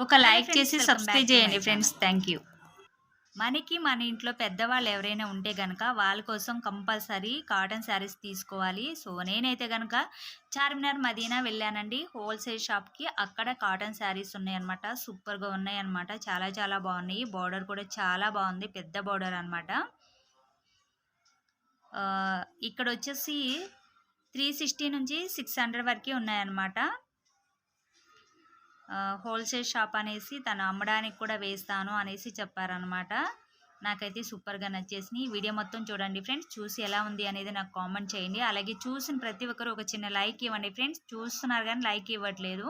ఒక లైక్ చేసి సబ్స్క్రైబ్ చేయండి ఫ్రెండ్స్. Thank you. మనకి మన ఇంట్లో పెద్దవాళ్ళు ఎవరైనా ఉంటే గనక వాళ్ళ కోసం కంపల్సరీ కాటన్ శారీస్ తీసుకోవాలి. సో నేనైతే గనక చార్మినార్ మదీనా వెళ్ళానండి హోల్సేల్ షాప్కి. అక్కడ కాటన్ శారీస్ ఉన్నాయన్నమాట. సూపర్గా ఉన్నాయన్నమాట. చాలా చాలా బాగున్నాయి. బార్డర్ కూడా చాలా బాగుంది. పెద్ద బార్డర్ అనమాట. ఇక్కడ వచ్చేసి 360 నుంచి 600 వరకు ఉన్నాయన్నమాట. హోల్సేల్ షాప్ అనేసి తను అమ్మడానికి కూడా వేస్తాను అనేసి చెప్పారనమాట. నాకైతే సూపర్గా నచ్చేసినాయి. వీడియో మొత్తం చూడండి ఫ్రెండ్స్. చూసి ఎలా ఉంది అనేది నాకు కామెంట్ చేయండి. అలాగే చూసిన ప్రతి ఒక్కరు ఒక చిన్న లైక్ ఇవ్వండి ఫ్రెండ్స్. చూస్తున్నారు కానీ లైక్ ఇవ్వట్లేదు.